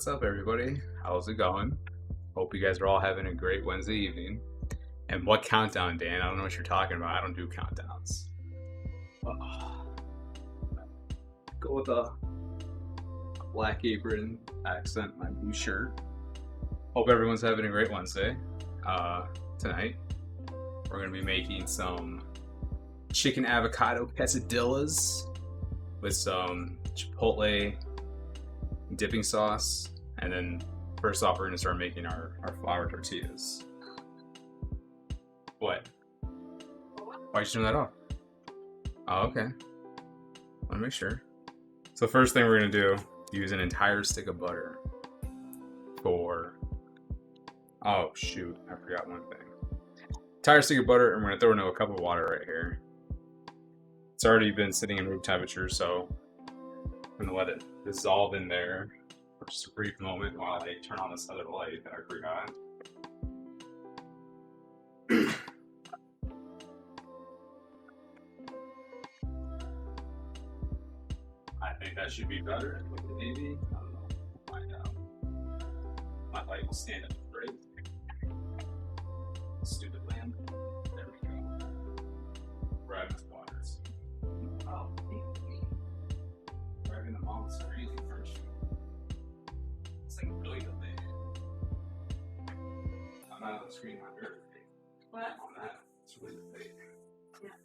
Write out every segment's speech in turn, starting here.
What's up, everybody? How's it going? Hope you guys are all having a great Wednesday evening. And what countdown, Dan? I don't know what you're talking about. I don't do countdowns. Go with a black apron accent, my blue shirt. Hope everyone's having a great Wednesday. Tonight, we're going to be making some chicken avocado quesadillas with some chipotle dipping sauce, and then first off we're gonna start making our flour tortillas. What? Why'd you turn that off? Oh, okay. Wanna make sure. So first thing we're gonna do, use an entire stick of butter for, oh shoot, I forgot one thing. Entire stick of butter, and we're gonna throw into a cup of water right here. It's already been sitting in room temperature, so I'm gonna let it dissolve in there for just a brief moment while I turn on this other light that I forgot. I think that should be better. Maybe. I don't know. Find out. My light will stand up straight. Stupid lamp. There we go. Grab his waters. Oh, grabbing the mom's crazy first. It's like really the thing. I'm not on the screen on her. What? On that. It's really the thing. Yeah.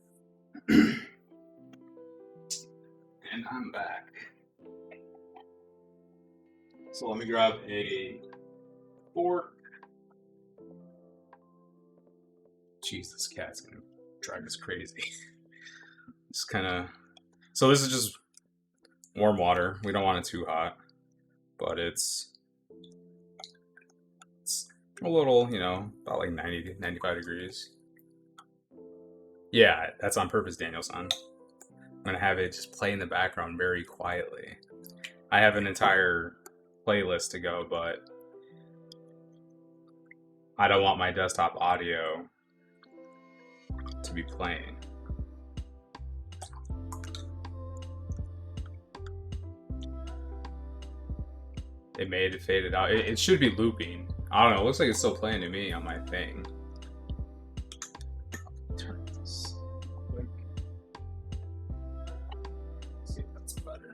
And I'm back. So let me grab a fork. Jeez, this cat's gonna drive us crazy. Just kind of. So this is just warm water. We don't want it too hot, but it's a little, about like 90, 95 degrees. Yeah, that's on purpose, Daniel-san. I'm gonna have it just play in the background very quietly. I have an entire playlist to go, but I don't want my desktop audio to be playing. It made it faded out. It should be looping. I don't know. It looks like it's still playing to me on my thing. Turn this quick. See if that's better.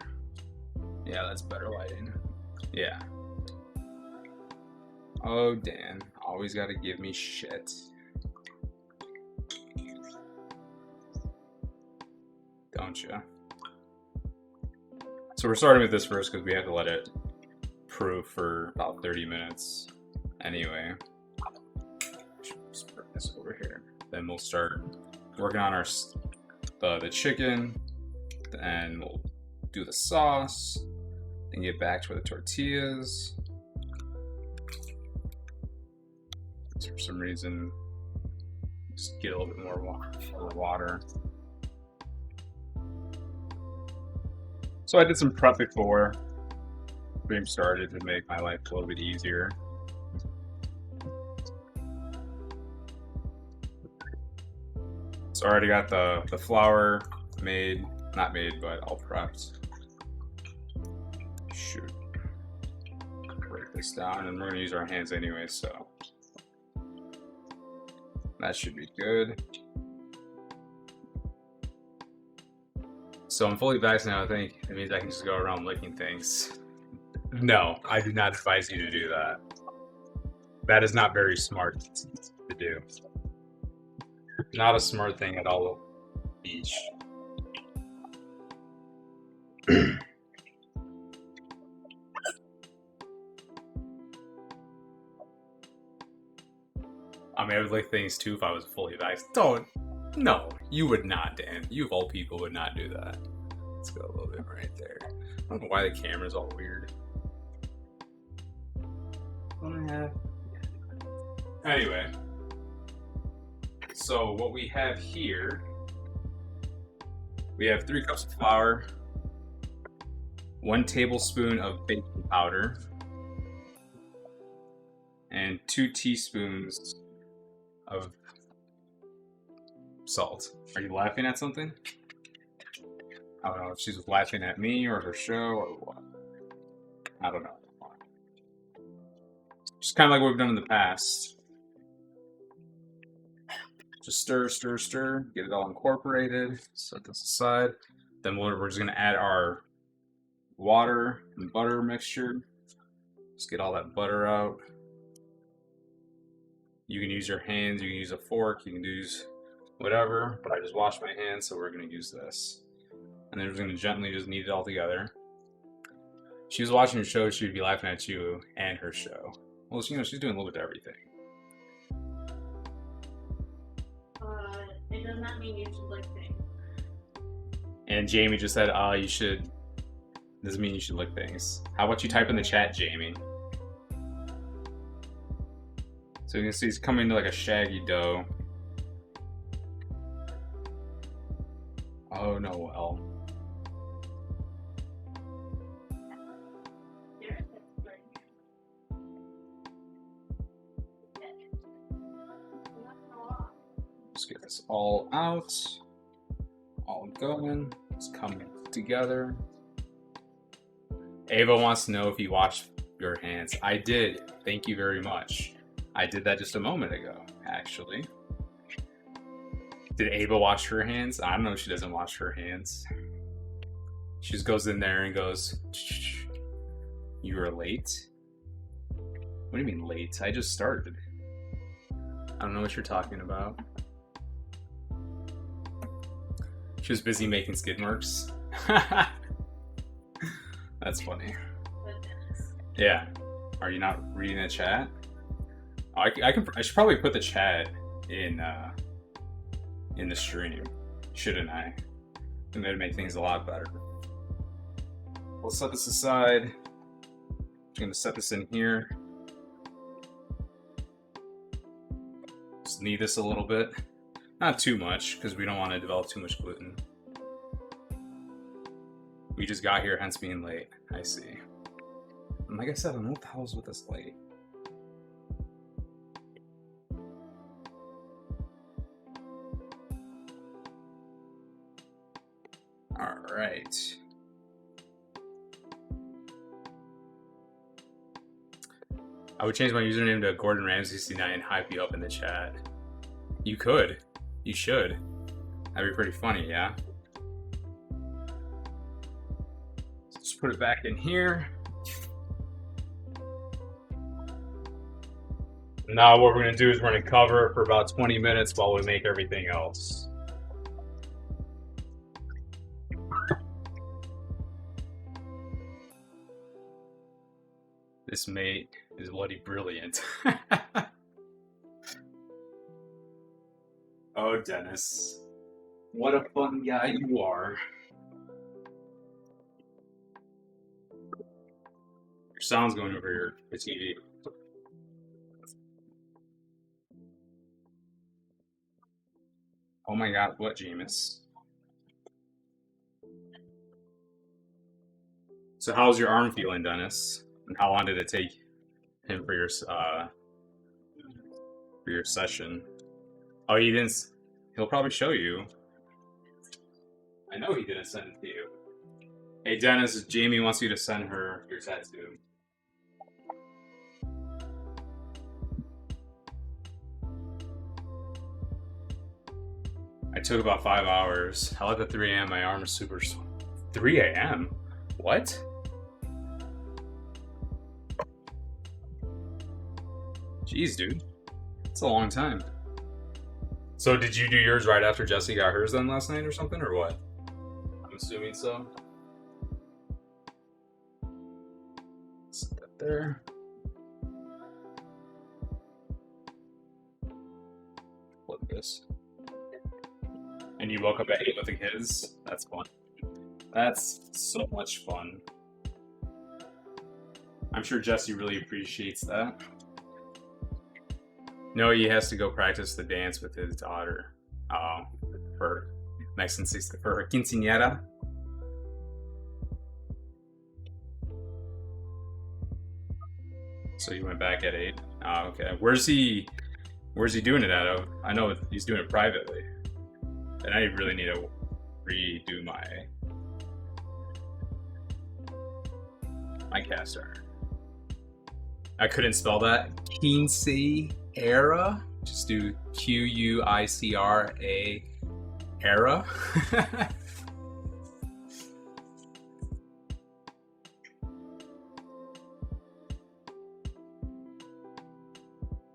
Yeah, that's better lighting. Yeah. Oh, Dan. Always gotta give me shit. Don't ya? So we're starting with this first because we have to let it proof for about 30 minutes anyway. Just put this over here. Then we'll start working on our the chicken, then we'll do the sauce, then get back to the tortillas. So for some reason, just get a little bit more water. So I did some prep before being started to make my life a little bit easier. So I already got the flour made, not made, but all prepped. Shoot. Break this down, and we're gonna use our hands anyway, so that should be good. So I'm fully vaccinated, I think. It means I can just go around licking things. No, I do not advise you to do that. That is not very smart to do. Not a smart thing at all, Beach. I mean, I would lick things too if I was fully vaccinated. No, you would not, Dan. You of all people would not do that. Let's go a little bit right there. I don't know why the camera's all weird. Anyway, so what we have here, we have 3 cups of flour, 1 tablespoon of baking powder, and 2 teaspoons of salt. Are you laughing at something? I don't know if she's laughing at me or her show or what. I don't know. Just kind of like what we've done in the past. Just stir, stir, stir. Get it all incorporated. Set this aside. Then we're just going to add our water and butter mixture. Just get all that butter out. You can use your hands, you can use a fork, you can use whatever, but I just washed my hands, so we're going to use this. And then we're going to gently just knead it all together. She was watching your show, she would be laughing at you and her show. Well, you know, she's doing a little bit of everything. It does not mean you should lick things. And Jamie just said, you should. Doesn't mean you should lick things. How about you type in the chat, Jamie? So you can see it's coming to like a shaggy dough. Oh, no, well. Just get this all out. All going. It's coming together. Ava wants to know if you washed your hands. I did. Thank you very much. I did that just a moment ago, actually. Did Ava wash her hands? I don't know if she doesn't wash her hands. She just goes in there and goes, "You were late?" What do you mean late? I just started. I don't know what you're talking about. She was busy making skid marks. That's funny. Yeah. Are you not reading the chat? Oh, I should probably put the chat in the stream, shouldn't I? And that'd make things a lot better. We'll set this aside. I'm gonna set this in here. Just knead this a little bit. Not too much, because we don't want to develop too much gluten. We just got here, hence being late. I see. And like I said, I don't know what the hell's with this late. Alright. I would change my username to Gordon Ramsay69 and hype you up in the chat. You could. You should. That'd be pretty funny, yeah? So just put it back in here. Now what we're going to do is we're going to cover it for about 20 minutes while we make everything else. This mate is bloody brilliant. Oh, Dennis. What a fun guy you are. Your sound's going over the TV. Oh my god, what, Jameis? So how's your arm feeling, Dennis? And how long did it take him for your session? Oh, he didn't. He'll probably show you. I know he didn't send it to you. Hey, Dennis, Jamie wants you to send her your tattoo. I took about 5 hours. I left at 3 a.m. My arm is super sore. 3 a.m.? What? Jeez, dude. It's a long time. So did you do yours right after Jessie got hers done last night or something, or what? I'm assuming so. Set that there. Flip this. And you woke up at 8 with the kids? That's fun. That's so much fun. I'm sure Jesse really appreciates that. No, he has to go practice the dance with his daughter. For next and for her quinceañera. So you went back at 8. Oh, okay. Where's he doing it at? I know he's doing it privately. And I really need to redo my cast iron. I couldn't spell that. Quinceañera. Just do Quicra era.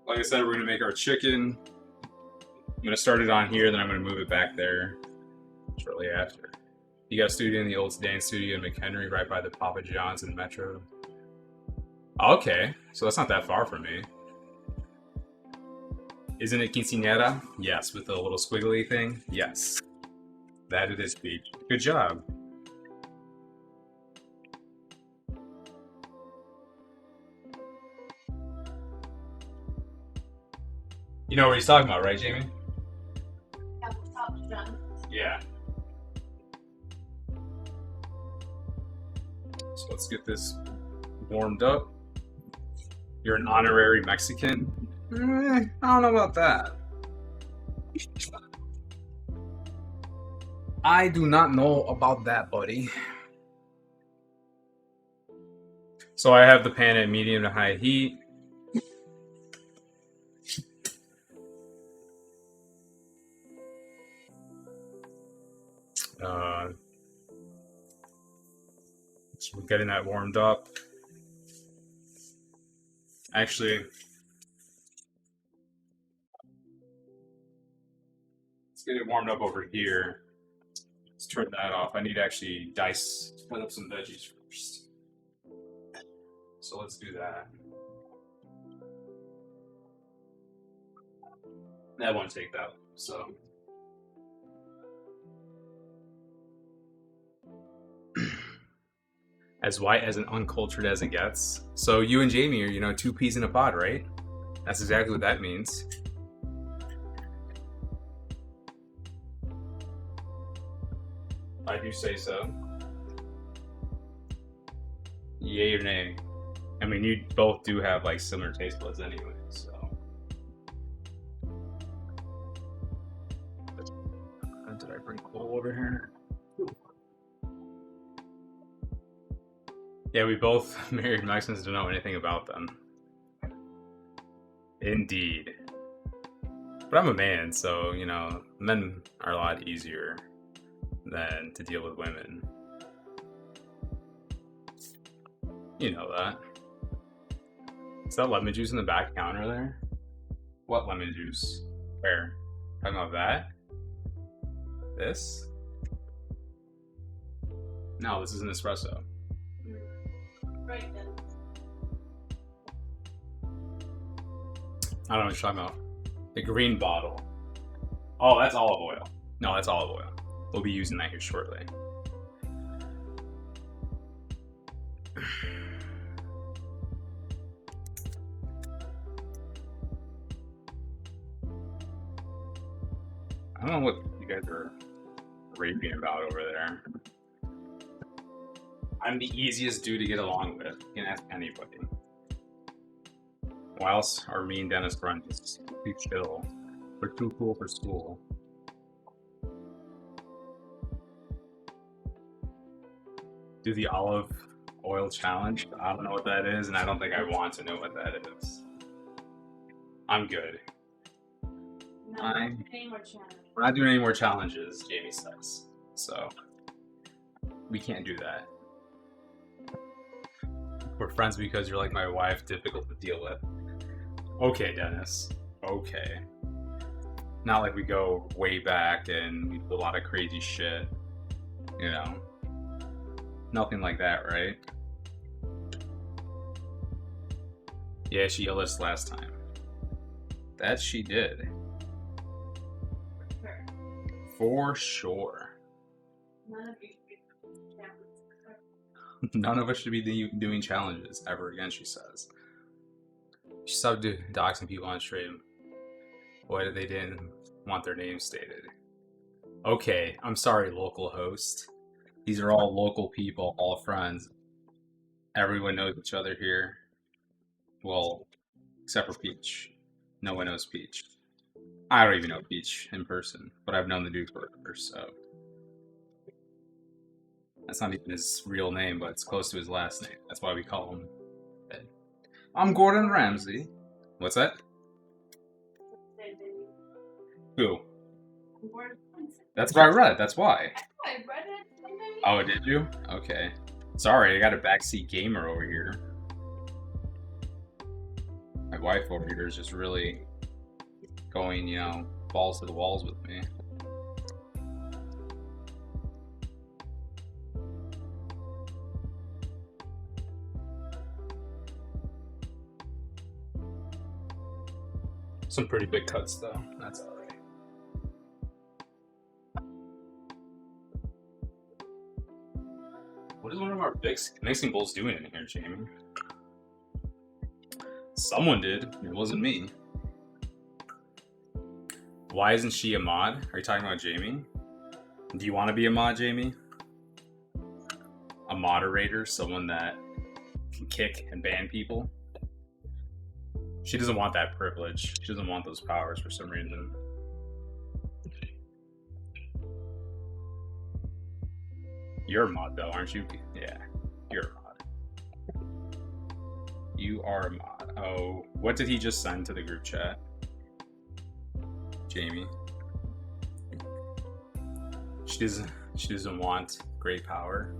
Like I said, we're gonna make our chicken. I'm gonna start it on here, then I'm gonna move it back there shortly after. You got a studio in the old dance studio in McHenry, right by the Papa John's in Metro. Okay, so that's not that far from me. Isn't it quinceañera? Yes, with the little squiggly thing. Yes, that it is, Peach. Good job. You know what he's talking about, right, Jamie? Yeah. So let's get this warmed up. You're an honorary Mexican? I don't know about that. I do not know about that, buddy. So I have the pan at medium to high heat. So we're getting that warmed up. Actually, let's get it warmed up over here. Let's turn that off. I need to actually split up some veggies first. So let's do that. That won't take that, so. As white as and uncultured as it gets. So you and Jamie are, two peas in a pod, right? That's exactly what that means. I do say so. Yay or nay? I mean, you both do have like similar taste buds anyway, so. Did I bring Cole over here? Yeah, we both married Mexicans, don't know anything about them. Indeed. But I'm a man, so, men are a lot easier than to deal with women. You know that. Is that lemon juice in the back counter there? What lemon juice? Where? Talking about that? This? No, this is an espresso. Right then. I don't know what you're talking about. The green bottle. Oh, that's olive oil. No, that's olive oil. We'll be using that here shortly. I don't know what you guys are raving about over there. I'm the easiest dude to get along with. You can ask anybody. Whilst our mean Dennis friend is too chill. We're too cool for school. Do the olive oil challenge. I don't know what that is, and I don't think I want to know what that is. I'm good. No, any more challenges. We're not doing any more challenges, Jamie says. So, we can't do that. We're friends because you're like my wife, difficult to deal with. Okay, Dennis. Okay. Not like we go way back and we do a lot of crazy shit. Nothing like that, right? Yeah, she yelled at us last time. That she did. Sure. For sure. None of you should be challenges. None of us should be doing challenges ever again, she says. She stopped doxing people on stream. Why they didn't want their names stated. Okay, I'm sorry, local host. These are all local people, all friends. Everyone knows each other here. Well, except for Peach. No one knows Peach. I don't even know Peach in person, but I've known the dude forever, so. That's not even his real name, but it's close to his last name. That's why we call him Ed. I'm Gordon Ramsay. What's that? Same thing. Who? Gordon Ramsay. That's what I read. That's why. I read it. Same thing. Oh, did you? Okay. Sorry, I got a backseat gamer over here. My wife over here is just really going, you know, balls to the walls with me. Some pretty big cuts, though. That's alright. What is one of our big mixing bowls doing in here, Jamie? Someone did. It wasn't me. Why isn't she a mod? Are you talking about Jamie? Do you want to be a mod, Jamie? A moderator? Someone that can kick and ban people? She doesn't want that privilege. She doesn't want those powers for some reason. You're a mod, though, aren't you? Yeah, you're a mod. You are a mod. Oh, what did he just send to the group chat? Jamie. She doesn't want great power.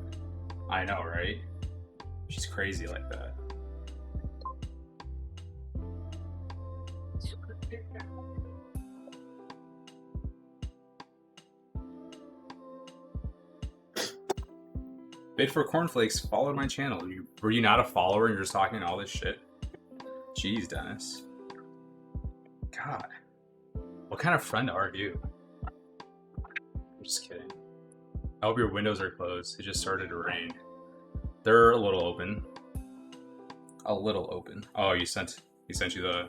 I know, right? She's crazy like that. Bid for cornflakes. Followed my channel. Were you not a follower and you're just talking all this shit? Jeez, Dennis. God. What kind of friend are you? I'm just kidding. I hope your windows are closed. It just started to rain. They're a little open. A little open. Oh, he sent you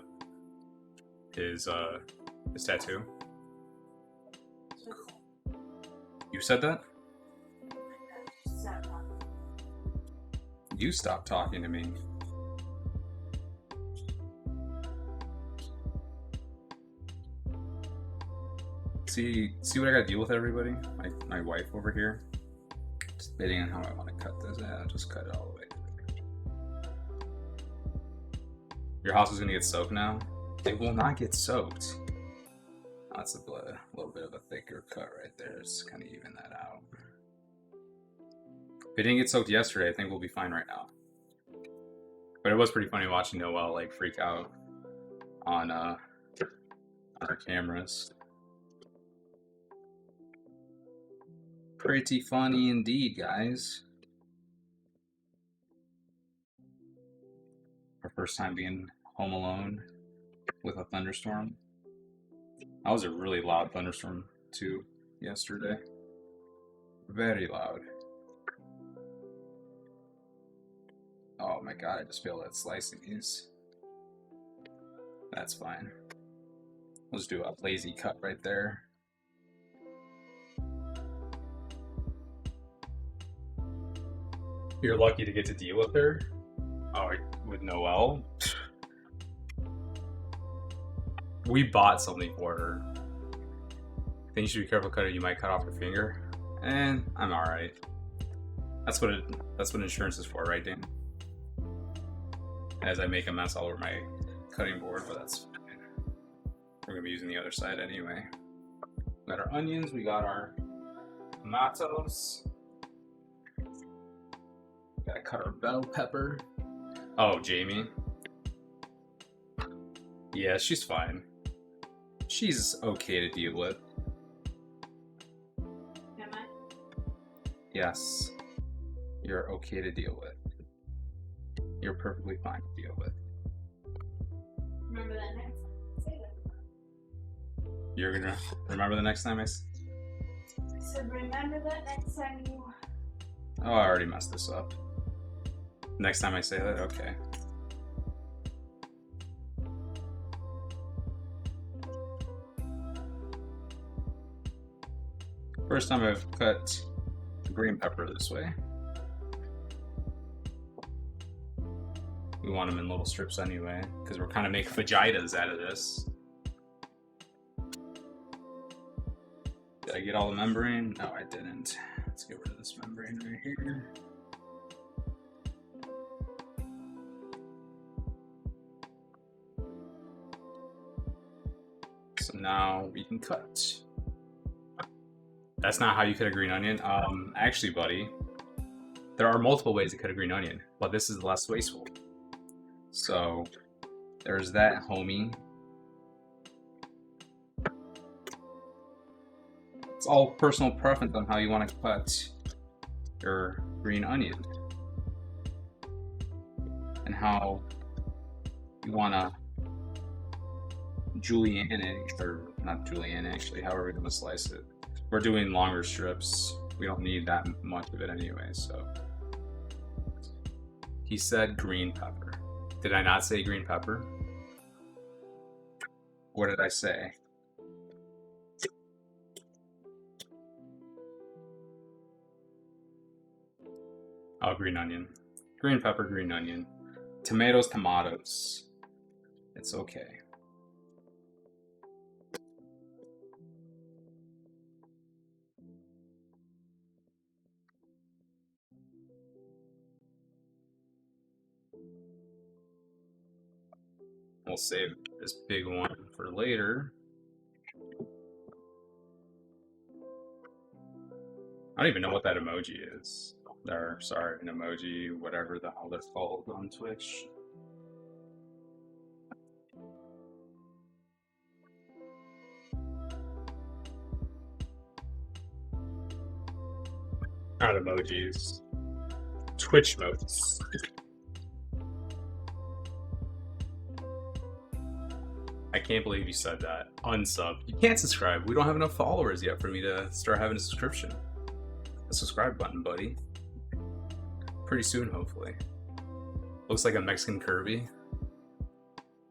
his tattoo. You said that? You stopped talking to me. See what I gotta deal with, everybody? My wife over here. Just bidding on how I want to cut this. Yeah, I'll just cut it all the way. Your house is gonna get soaked now? It will not get soaked. That's a little bit of a thicker cut right there. Just kind of even that out. If it didn't get soaked yesterday, I think we'll be fine right now. But it was pretty funny watching Noelle like freak out on our cameras. Pretty funny indeed, guys. Our first time being home alone with a thunderstorm. That was a really loud thunderstorm too yesterday. Very loud. Oh my god, I just feel that slicing these. That's fine. Let's do a lazy cut right there. You're lucky to get to deal with her. Oh, with Noelle? We bought something for her. I think you should be careful cutting. You might cut off your finger. And I'm alright. That's what insurance is for, right, Dan? As I make a mess all over my cutting board, but that's fine. We're gonna be using the other side anyway. We got our onions, we got our tomatoes. Gotta cut our bell pepper. Oh, Jamie. Yeah, she's fine. She's okay to deal with. Am I? Yes. You're okay to deal with. You're perfectly fine to deal with. Remember that next time. Say that. You're gonna remember the next time I said, remember that next time you. Oh, I already messed this up. Next time I say that? Okay. First time I've cut green pepper this way. We want them in little strips anyway, because we're kind of making fajitas out of this. Did I get all the membrane? No, I didn't. Let's get rid of this membrane right here. now we can cut. That's not how you cut a green onion. Actually, buddy, there are multiple ways to cut a green onion, but this is less wasteful. So there's that, homie. It's all personal preference on how you want to cut your green onion and how you want to julienne it, or not julienne actually, however we're going to slice it. We're doing longer strips. We don't need that much of it anyway, so. He said green pepper. Did I not say green pepper? What did I say? Oh, green onion. Green pepper, green onion. Tomatoes, tomatoes. It's okay. We'll save this big one for later. I don't even know what that emoji is. Or, sorry, an emoji, whatever the hell they're called on Twitch. Not emojis. Twitch modes. I can't believe you said that. Unsub. You can't subscribe. We don't have enough followers yet for me to start having a subscription. A subscribe button, buddy. Pretty soon, hopefully. Looks like a Mexican Kirby.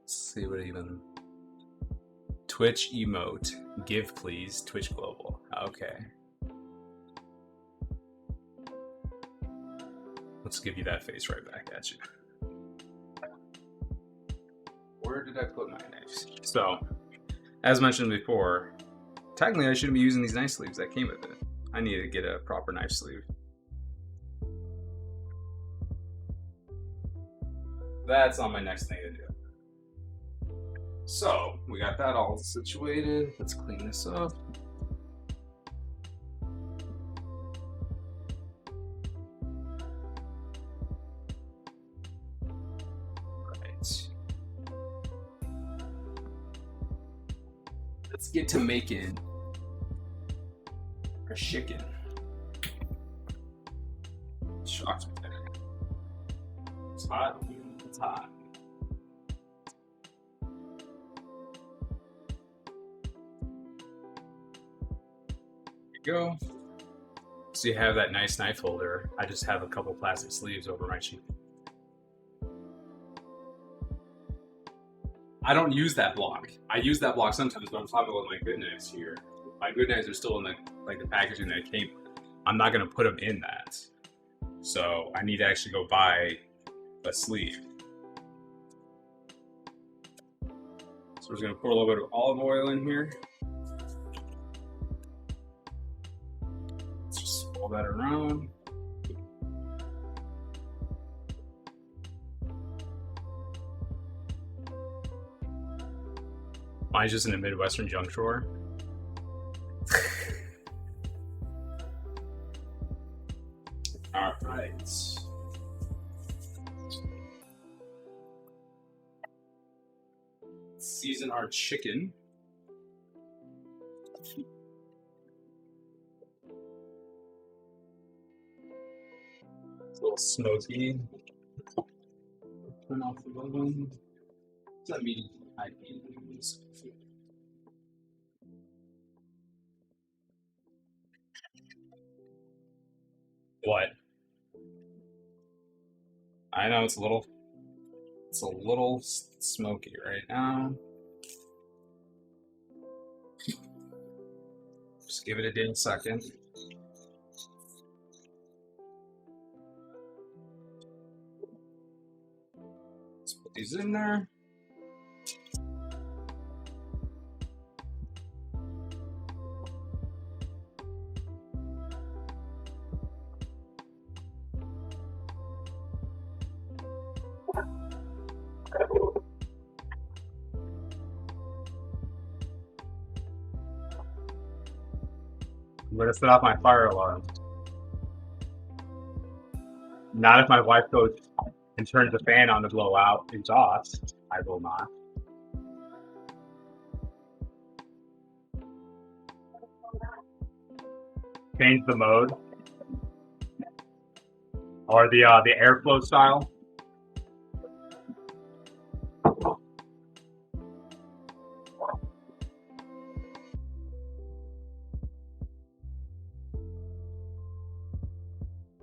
Let's see what even. Twitch emote. Give please. Twitch global. Okay. Let's give you that face right back at you. Where did I put my knives? So, as mentioned before, technically I shouldn't be using these knife sleeves that came with it. I need to get a proper knife sleeve. That's on my next thing to do. So, we got that all situated. Let's clean this up. Let's get to making our chicken. Shocks me. It's hot. It's hot. There you go. So you have that nice knife holder. I just have a couple plastic sleeves over my chicken. I don't use that block. I use that block sometimes, but I'm talking about my good knives here. My good knives are still in the packaging that it came with. I'm not gonna put them in that. So I need to actually go buy a sleeve. So we're just gonna pour a little bit of olive oil in here. Let's just swirl that around. Mine's just in a Midwestern junk drawer. All right. Season our chicken. It's a little smoky. Turn off the oven. Let me hide these. What? I know it's a little smoky right now. Just give it a damn second. Let's put these in there. I'm gonna set off my fire alarm. Not if my wife goes and turns the fan on to blow out exhaust. I will not. Change the mode. Or the airflow style.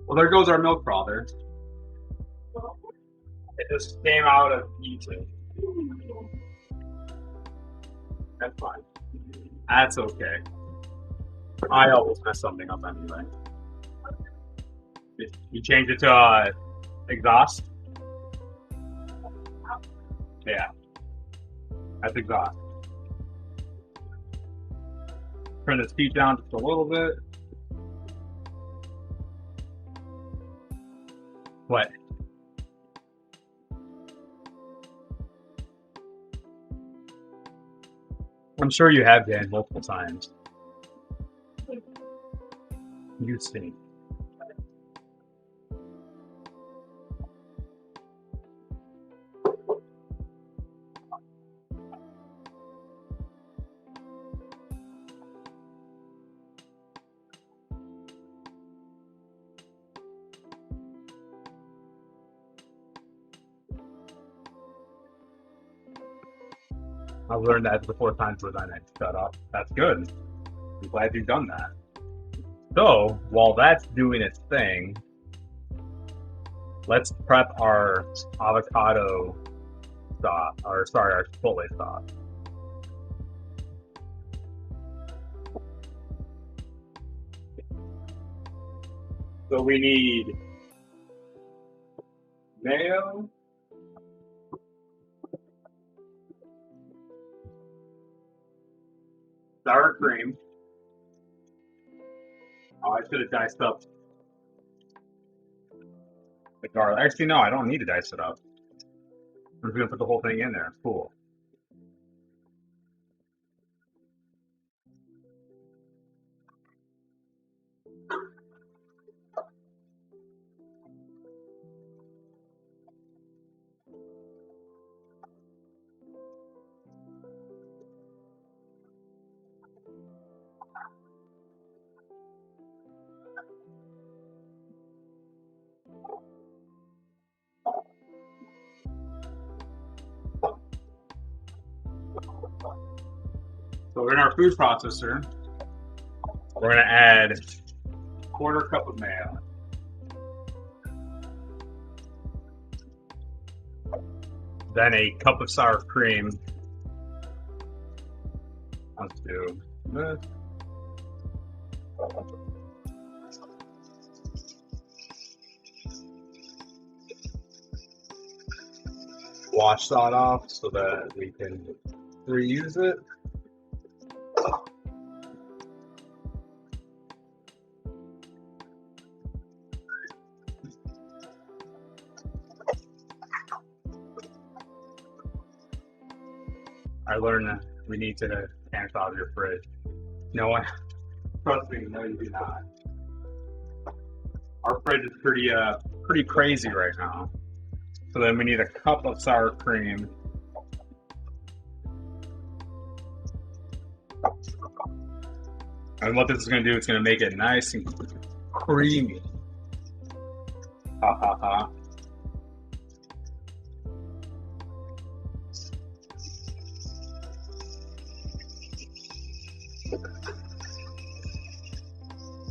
Well, there goes our milk frother. It just came out of YouTube. That's fine. That's okay. I always mess something up anyway. You change it to exhaust? Yeah. That's exhaust. Turn the speed down just a little bit. What? I'm sure you have, Dan, multiple times. You stink. I've learned that the 4 times was I shut up. That's good. I'm glad you've done that. So, while that's doing its thing, let's prep our avocado sauce, or sorry, our chipotle sauce. So we need mayo, sour cream. Oh, I should have diced up the garlic. Actually, no, I don't need to dice it up. I'm just gonna put the whole thing in there. Cool. So in our food processor, we're gonna add a 1/4 cup of mayo. Then a cup of sour cream. Let's do this. Wash that off so that we can reuse it. I learned that we need to cancel out of your fridge. No one, trust me, no, you do not. Our fridge is pretty crazy right now. So then we need a cup of sour cream. And what this is going to do, it's going to make it nice and creamy. Ha ha ha.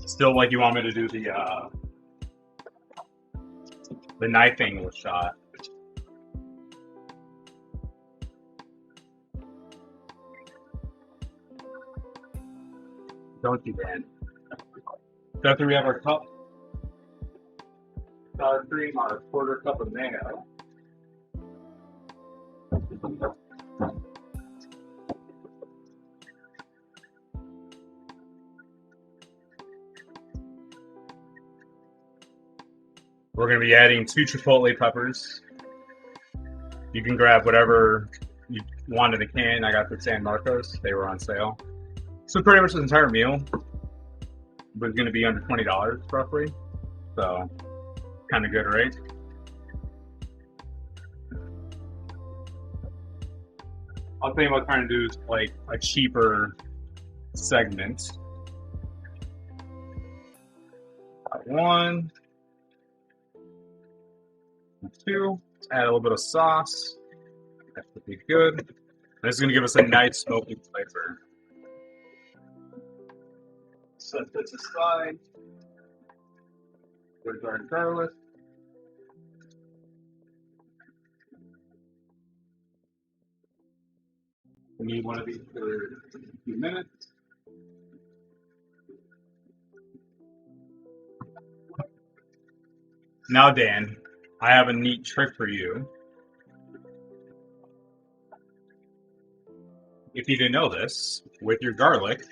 Still like you want me to do the knifing with shot. Don't you, Dan? So after we have our cup, sour cream, our 1/4 cup of mayo. We're going to be adding 2 chipotle peppers. You can grab whatever you want in a can. I got the San Marcos. They were on sale. So pretty much the entire meal. was going to be under $20 roughly. So, kind of good, right? I'll think about trying to do like a cheaper segment. One, two. Add a little bit of sauce. That should be good. This is going to give us a nice smoky flavor. Set this aside. With our garlic. We need one of these for a few minutes. Now, Dan, I have a neat trick for you. If you didn't know this, with your garlic,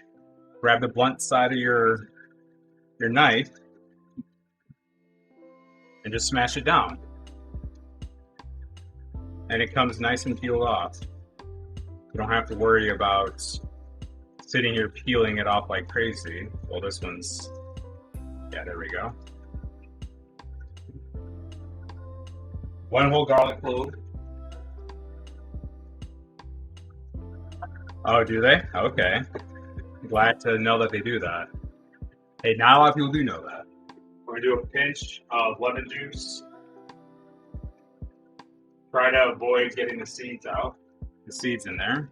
grab the blunt side of your knife and just smash it down. And it comes nice and peeled off. You don't have to worry about sitting here peeling it off like crazy. Well, this one's, yeah, there we go. One whole garlic clove. Oh, do they? Okay. Glad to know that they do that. Hey, not a lot of people do know that. We're gonna do a pinch of lemon juice. Try to avoid getting the seeds out. The seeds in there.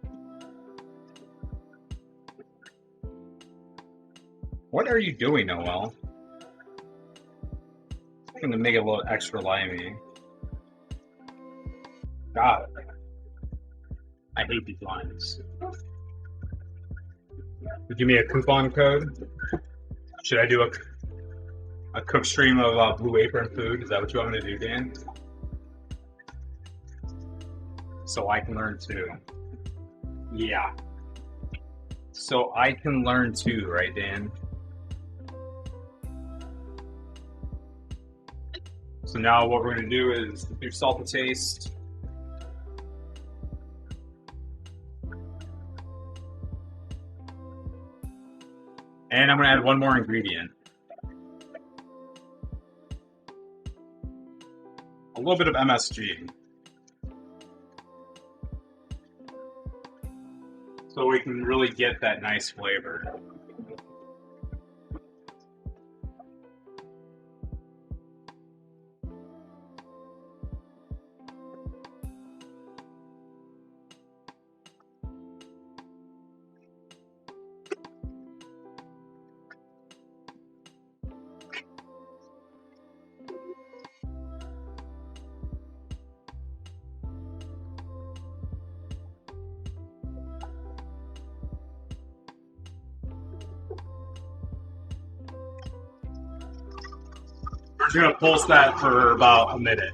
What are you doing, Noel? I'm gonna make it a little extra limey. Got it. I hate these lines. Give me a coupon code. Should I do a cook stream of Blue Apron food? Is that what you want me to do, Dan? So I can learn too. Yeah. So I can learn too, right, Dan? So now what we're going to do is do salt to taste. And I'm going to add one more ingredient. A little bit of MSG. So we can really get that nice flavor. We're going to pulse that for about a minute.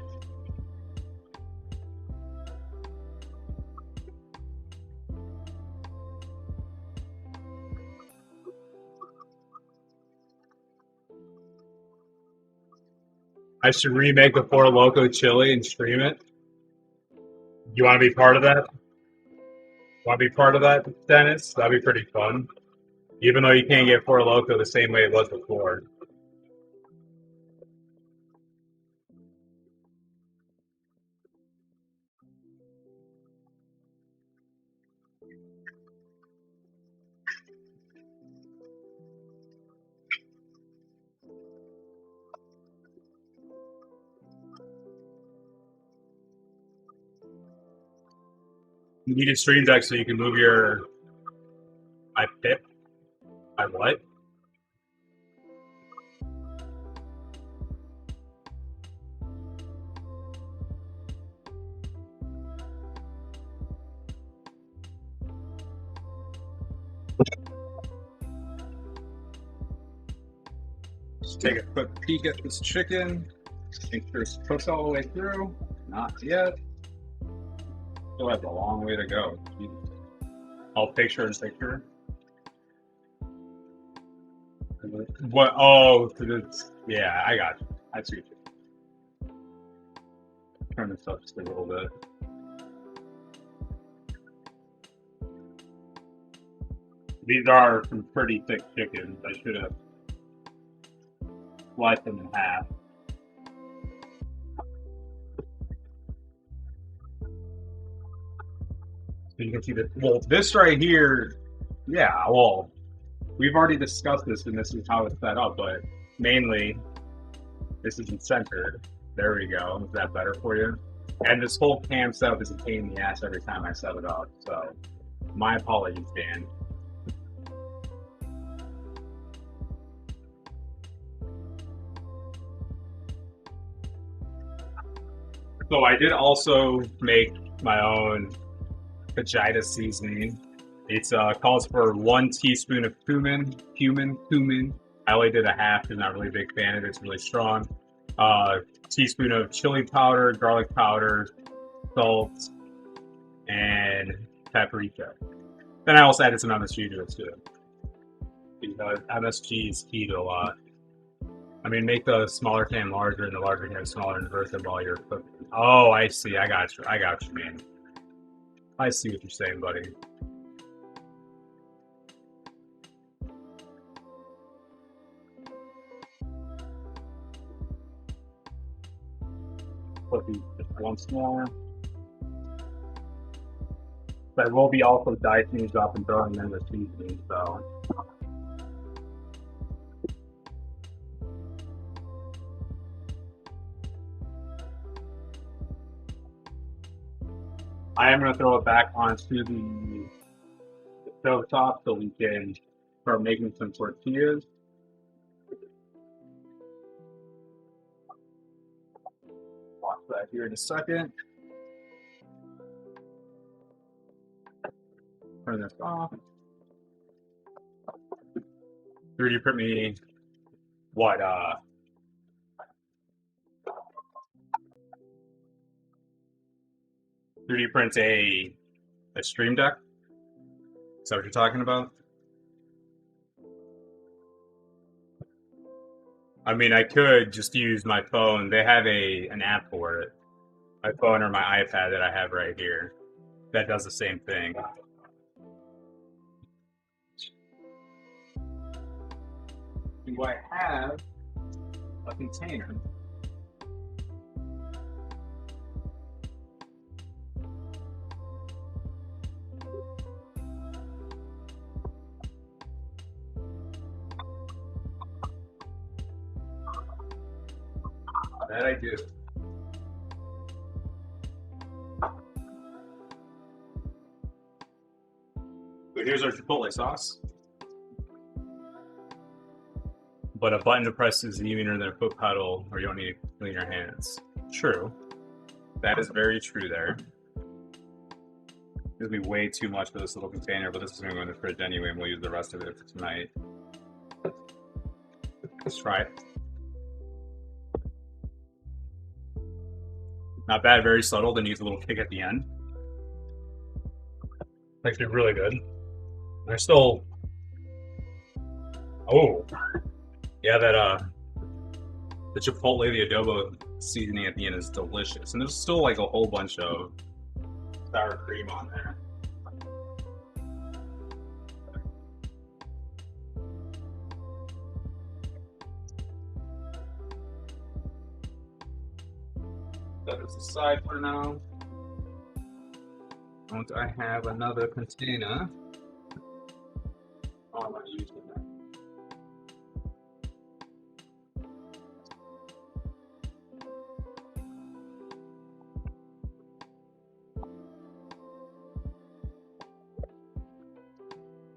I should remake the Four Loko chili and stream it. You want to be part of that? Want to be part of that, Dennis? That'd be pretty fun. Even though you can't get Four Loko the same way it was before. You need a stream deck so you can move your my pip. My what? Just take a quick peek at this chicken. Make sure it's cooked all the way through. Not yet. Still has a long way to go. I'll picture and picture. What? Oh, yeah, I got you. I see you. Turn this up just a little bit. These are some pretty thick chickens. I should have slice them in half. So you can see that. Well, this right here, yeah. Well, we've already discussed this, and this is how it's set up. But mainly, this isn't centered. There we go. Is that better for you? And this whole cam setup is a pain in the ass every time I set it up. So, my apologies, Dan. So I did also make my own vegeta seasoning. It's calls for 1 teaspoon of cumin. I only did a half because I'm not really a big fan of it. It's really strong. Teaspoon of chili powder, garlic powder, salt, and paprika. Then I also added some MSG to it too. Because MSG is key to a lot. I mean, make the smaller can larger and the larger can smaller and reverse it while you're cooking. Oh, I see. I got you, man. I see what you're saying, buddy. Put these just once more. But I will be also dicing these up and throwing them in the seasoning, so. I am going to throw it back onto the stove top so we can start making some tortillas. Watch that here in a second. Turn this off. 3D print me what 3D print a stream deck? Is that what you're talking about? I mean, I could just use my phone. They have an app for it. My phone or my iPad that I have right here that does the same thing. Do I have a container? That I do. But here's our chipotle sauce. But a button to press is easier than a foot pedal, or you don't need to clean your hands. True. That is very true there. There's gonna be way too much for this little container, but this is gonna go in the fridge anyway, and we'll use the rest of it for tonight. Let's try it. Not bad, very subtle, then use a little kick at the end. Actually really good. They're still... Oh! Yeah, that, the chipotle, the adobo seasoning at the end is delicious. And there's still like a whole bunch of sour cream on there. That is aside for now. Don't I have another container? Oh, I'm not using that.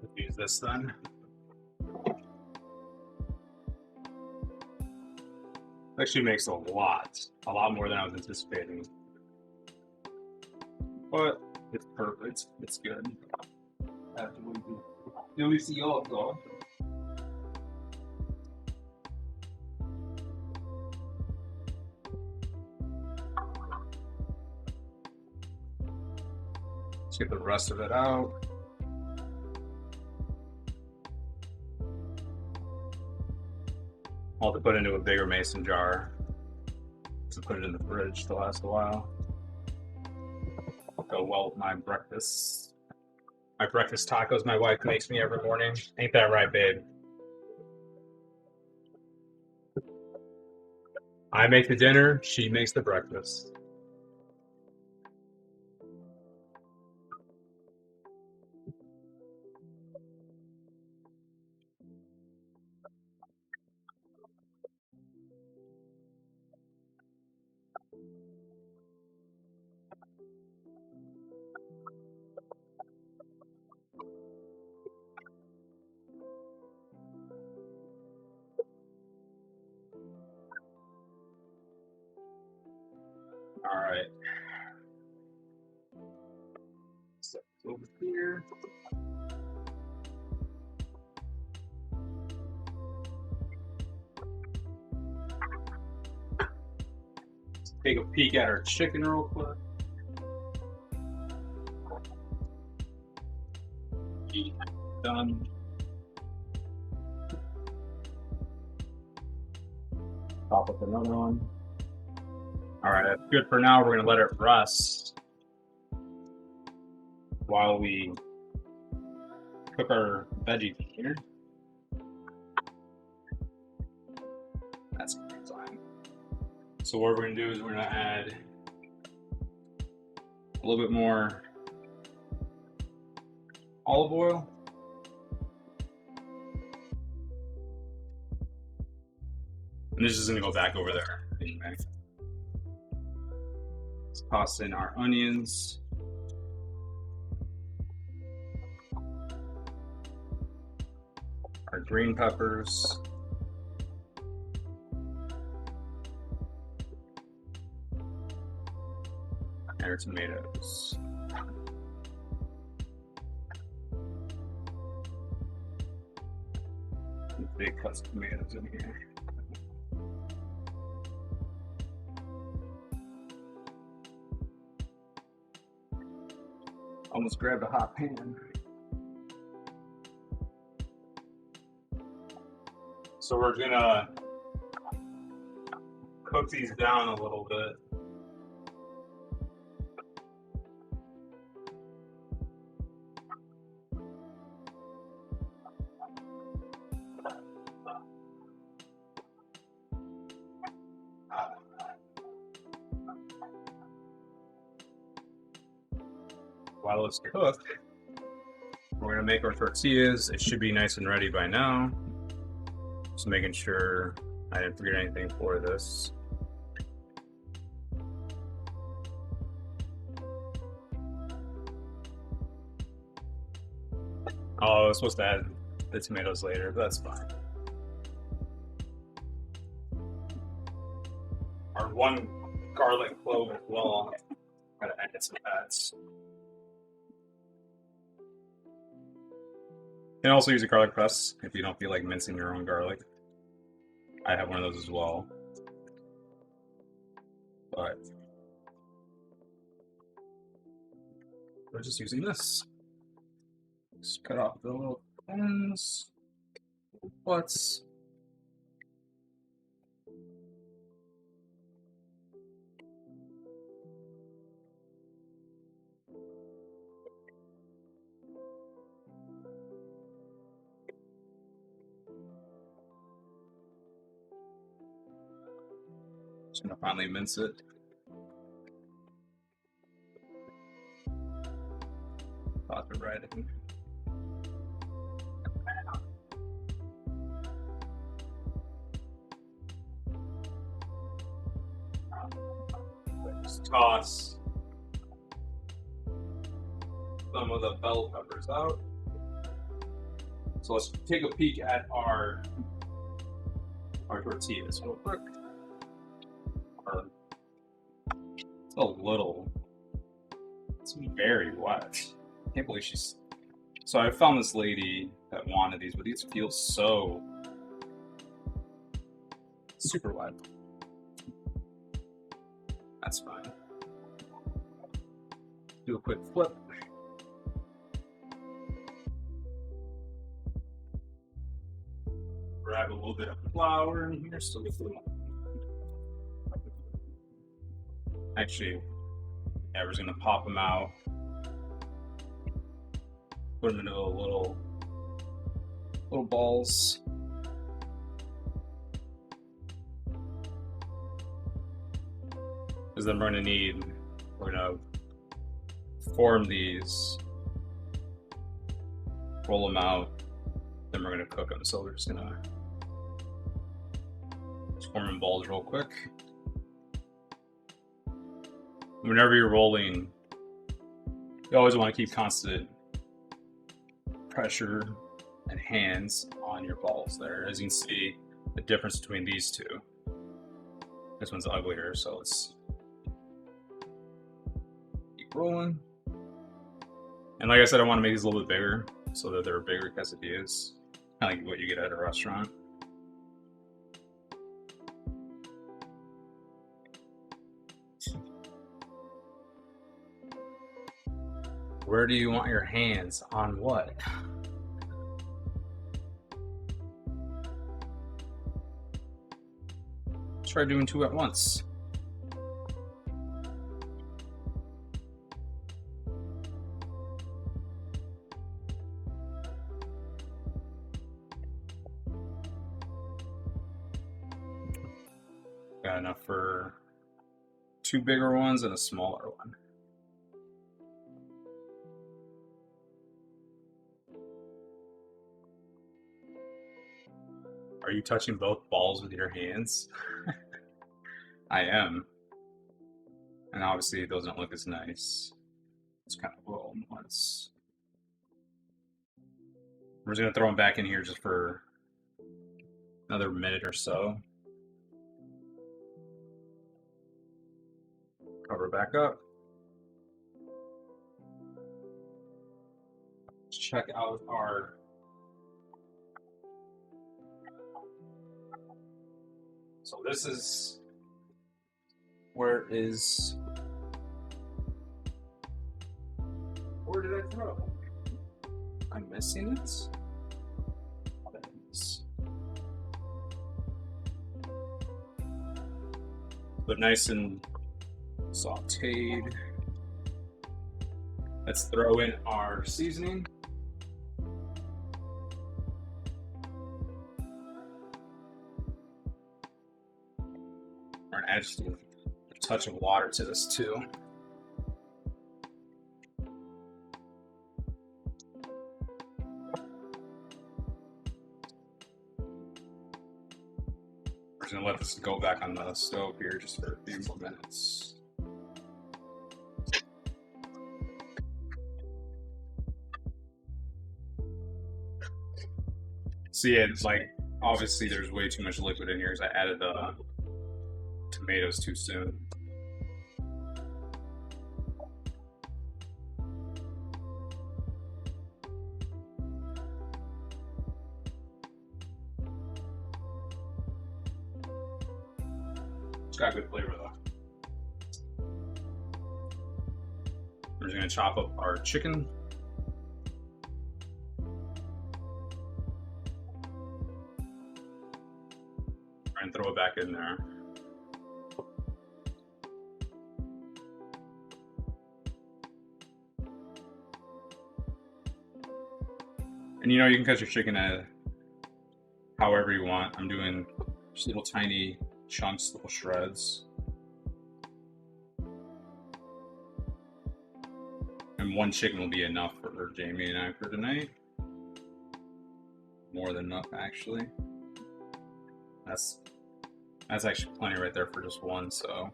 Let's use this then. Actually makes a lot more than I was anticipating. But it's perfect. It's good. Delicioso. Let's get the rest of it out. I'll have to put it into a bigger mason jar to put it in the fridge to last a while. Go well with my breakfast. My breakfast tacos my wife makes me every morning. Ain't that right, babe? I make the dinner, she makes the breakfast. All right. Set this over here. Let's take a peek at our chicken real quick. Done. Top with another one. All right, that's good for now. We're gonna let it rest while we cook our veggies here. That's a good time. So what we're gonna do is we're gonna add a little bit more olive oil. And this is gonna go back over there anyway. Let's toss in our onions. Our green peppers. And our tomatoes. Big cuts of tomatoes in here. Almost grabbed a hot pan. So we're gonna cook these down a little bit. While it's cooked, we're gonna make our tortillas. It should be nice and ready by now. Just making sure I didn't forget anything for this. Oh, I was supposed to add the tomatoes later, but that's fine. Our one garlic clove as well. Gotta add some fats. You can also use a garlic press if you don't feel like mincing your own garlic. I have one of those as well. But we're just using this. Just cut off the little ends, butts. Just gonna finally mince it. Pop it right in. Just toss some of the bell peppers out. So let's take a peek at our tortillas real quick. It's a little, it's very wet. I can't believe she's, so I found this lady that wanted these, but these feel so super wet. That's fine. Do a quick flip. Grab a little bit of flour in here so we can. Actually, yeah, we're just gonna pop them out. Put them into little balls. Because then we're gonna form these, roll them out, then we're gonna cook them. So we're just gonna form in balls real quick. Whenever you're rolling, you always want to keep constant pressure and hands on your balls there. As you can see, the difference between these two. This one's uglier, so let's keep rolling. And like I said, I want to make these a little bit bigger so that they're bigger quesadillas, kind of like what you get at a restaurant. Where do you want your hands on what? Try doing two at once. Got enough for two bigger ones and a smaller one. Are you touching both balls with your hands? I am. And obviously it doesn't look as nice. It's kind of roll them once. We're just gonna throw them back in here just for another minute or so. Cover back up. Let's check out our So this is where did I throw? I'm missing it. There it is. But nice and sauteed. Let's throw in our seasoning. We're gonna add just a touch of water to this too. We're just gonna let this go back on the stove here just for a few more minutes. So yeah, it's like obviously there's way too much liquid in here because I added the tomatoes too soon. It's got good flavor though. We're just gonna chop up our chicken. And throw it back in there. And you know, you can cut your chicken however you want. I'm doing just little tiny chunks, little shreds. And one chicken will be enough for Jamie and I for tonight. More than enough, actually. That's actually plenty right there for just one, so.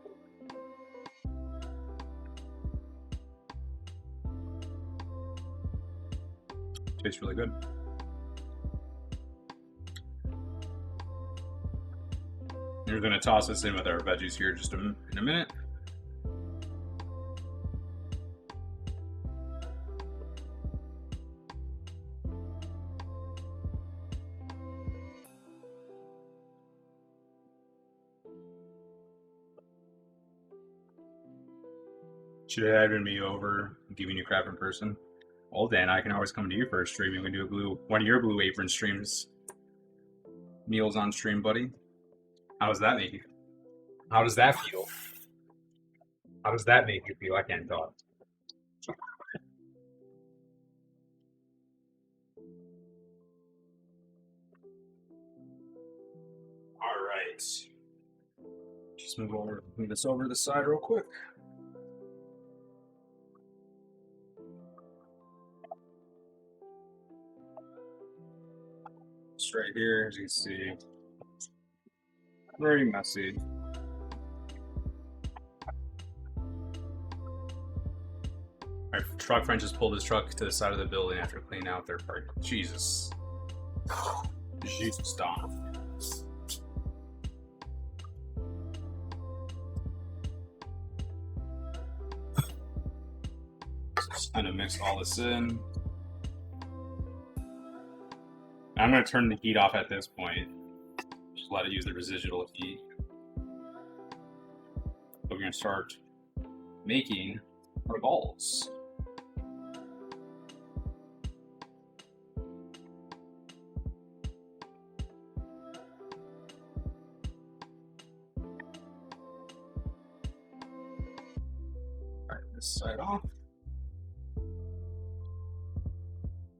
Tastes really good. We're gonna toss this in with our veggies here just in a minute. Should have had me over giving you crap in person. Well, Dan, I can always come to you for a stream. We can do one of your Blue Apron streams. Meals on stream, buddy. How does that make you? How does that feel? How does that make you feel? I can't talk. All right. Just move this over to the side real quick. Just right here, as you can see, very messy. Our truck friend just pulled his truck to the side of the building after cleaning out their part. Jesus. Jesus, Don. Just kind of mix all this in. I'm going to turn the heat off at this point. Just let it use the residual heat. We're going to start making our balls. This side off.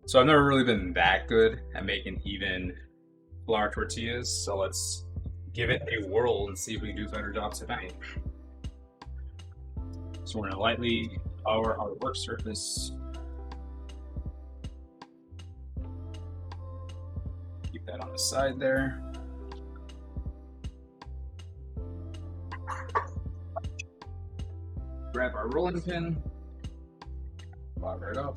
So I've never really been that good at making even flour tortillas, so let's give it a whirl and see if we can do a better job tonight. So we're going to lightly flour our work surface. Keep that on the side there. Grab our rolling pin, lock right up.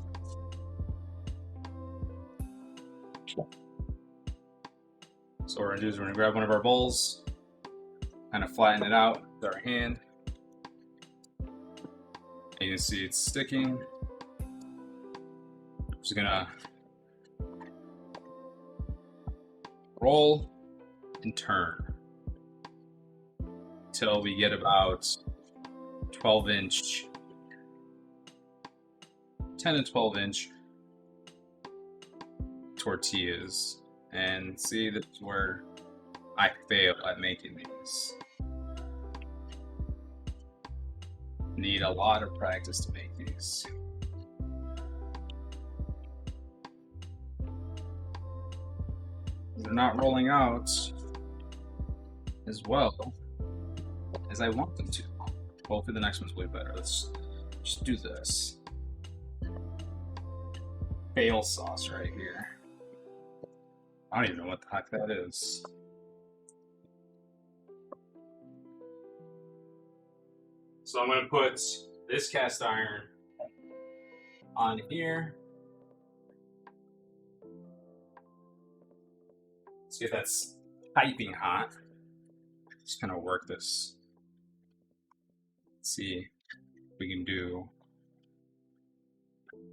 So what we're gonna do is we're gonna grab one of our bowls, kind of flatten it out with our hand. And you can see it's sticking. Just gonna roll and turn until we get about 12-inch, 10 to 12-inch tortillas. And see, this is where I fail at making these. Need a lot of practice to make these. They're not rolling out as well as I want them to. Hopefully the next one's way better. Let's just do this. Fail sauce right here. I don't even know what the heck that is. So I'm gonna put this cast iron on here. See if that's piping hot. Just kind of work this. See if we can do.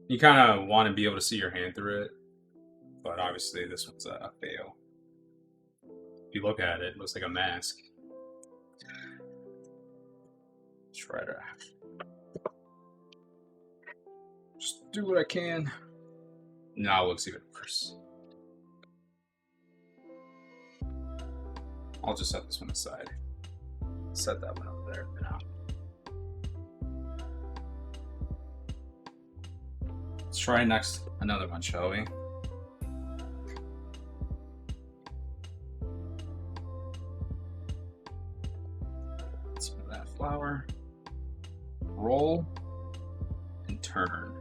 You kind of want to be able to see your hand through it, but obviously this one's a fail. If you look at it, it looks like a mask. Try to just do what I can. Now it looks even worse. I'll just set this one aside. Set that one over there for now. Let's try another one, shall we? Let's put that flour. Roll and turn.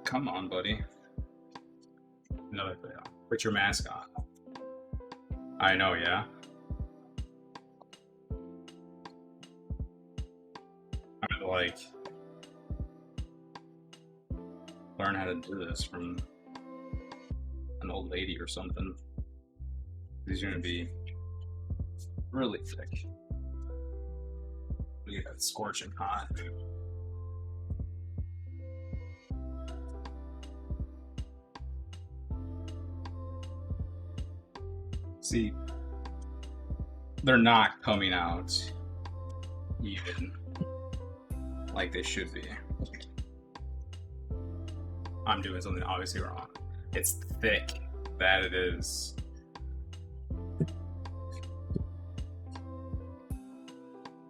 Come on, buddy. Another fail. Put your mask on. I know, yeah. I'm gonna like learn how to do this from an old lady or something. These are gonna be really thick. Look at that scorching hot. See, they're not coming out even like they should be. I'm doing something obviously wrong. It's thick, that it is.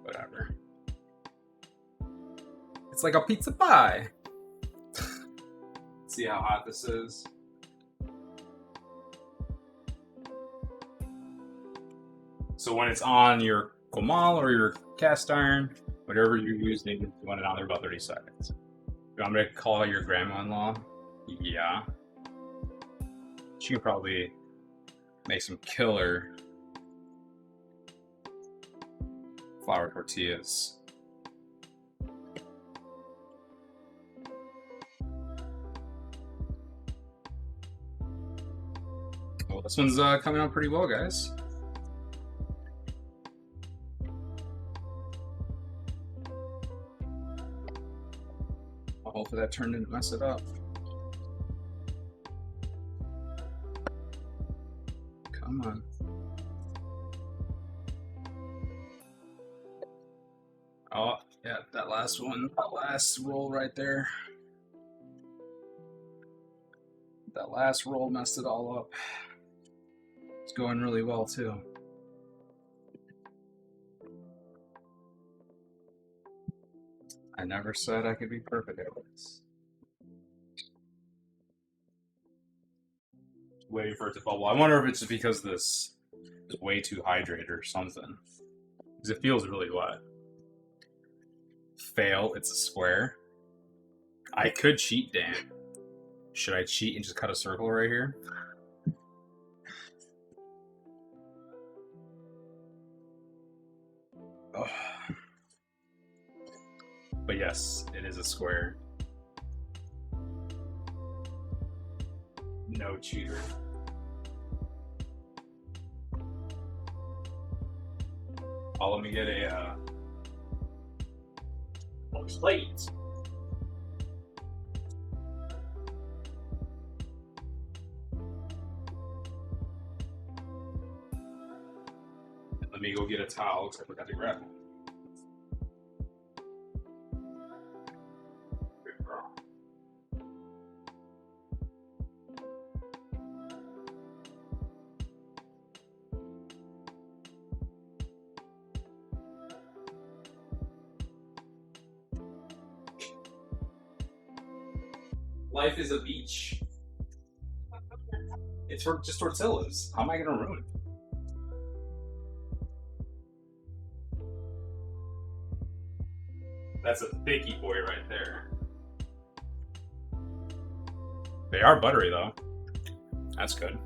Whatever. It's like a pizza pie. See how hot this is? So when it's on your comal or your cast iron, whatever you're using, you want it on there about 30 seconds. You want me to call your grandma-in-law? Yeah. She could probably make some killer flour tortillas. Well, this one's coming out pretty well, guys. Hopefully that turned didn't mess it up. Come on. Oh, yeah, that last one, that last roll right there. That last roll messed it all up. It's going really well, too. I never said I could be perfect at this. Waiting for it to bubble. I wonder if it's because this is way too hydrated or something. Because it feels really wet. Fail, it's a square. I could cheat, Dan. Should I cheat and just cut a circle right here? Oh. But yes, it is a square. No cheater. Oh, let me get a plate. Let me go get a towel because I forgot to grab one. Life is a beach. It's for just tortillas. How am I going to ruin it? That's a thicky boy right there. They are buttery though. That's good.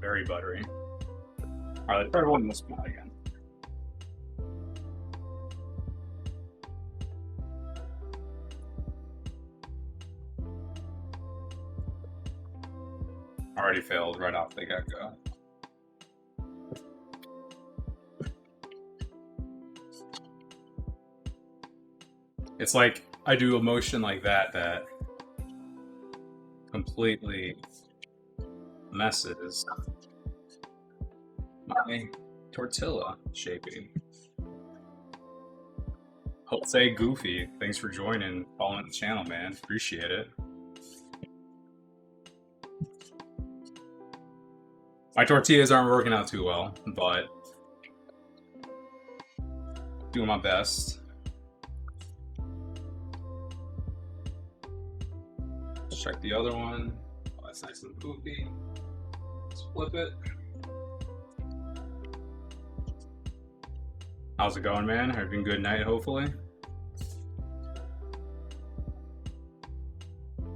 Very buttery. Alright, let's try rolling this one again. Already failed right off the get-go. It's like I do a motion like that completely messes my tortilla shaping. Jose Goofy, thanks for joining, following the channel, man. Appreciate it. My tortillas aren't working out too well, but doing my best. Let's check the other one. Oh, that's nice and poofy. Let's flip it. How's it going, man? Having a good night, hopefully.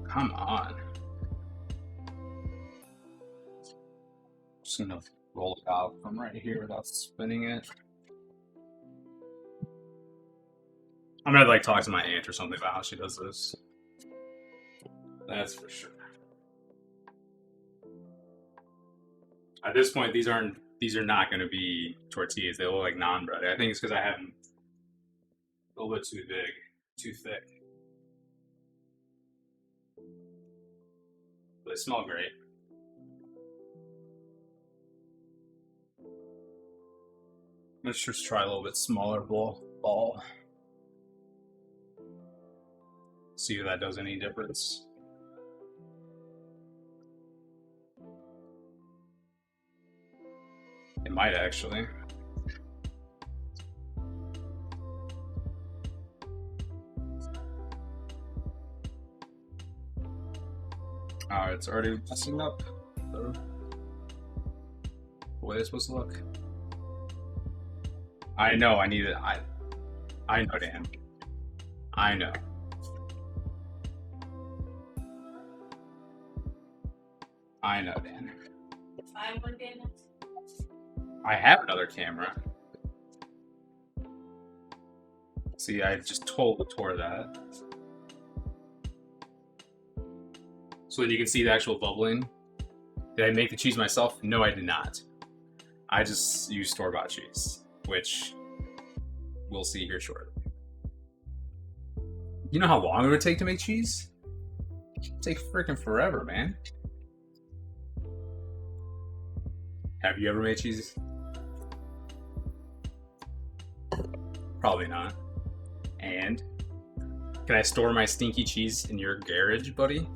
Come on. Just gonna roll it out from right here without spinning it. I'm gonna like talk to my aunt or something about how she does this. That's for sure. At this point, these are not going to be tortillas. They look like naan bread. I think it's because I have them a little bit too big, too thick. But they smell great. Let's just try a little bit smaller ball. See if that does any difference. It might actually. Alright, it's already messing up. So the way they're supposed to look. I know, I need it. I know, Dan. I know. I know, Dan. I one day. I have another camera. See, I just totally tore that. So that you can see the actual bubbling. Did I make the cheese myself? No, I did not. I just used store-bought cheese, which we'll see here shortly. You know how long it would take to make cheese? It would take freaking forever, man. Have you ever made cheese? Probably not. And can I store my stinky cheese in your garage, buddy?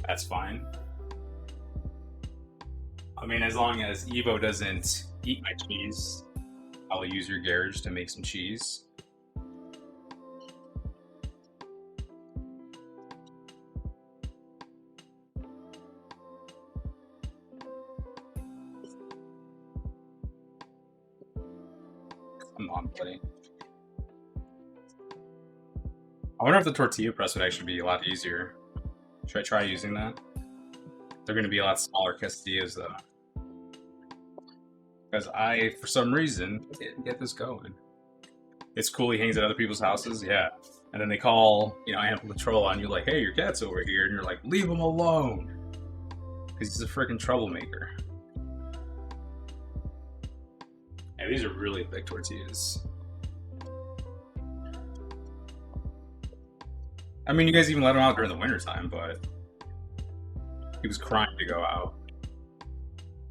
That's fine. I mean, as long as Evo doesn't eat my cheese, I'll use your garage to make some cheese. Come on, buddy. I wonder if the tortilla press would actually be a lot easier. Should I try using that? They're going to be a lot smaller quesadillas, though. Because I, for some reason, didn't get this going. It's cool he hangs at other people's houses, yeah. And then they call, Animal Control on you like, hey, your cat's over here. And you're like, leave him alone. Because he's a freaking troublemaker. Yeah, these are really thick tortillas. I mean, you guys even let him out during the wintertime, but he was crying to go out.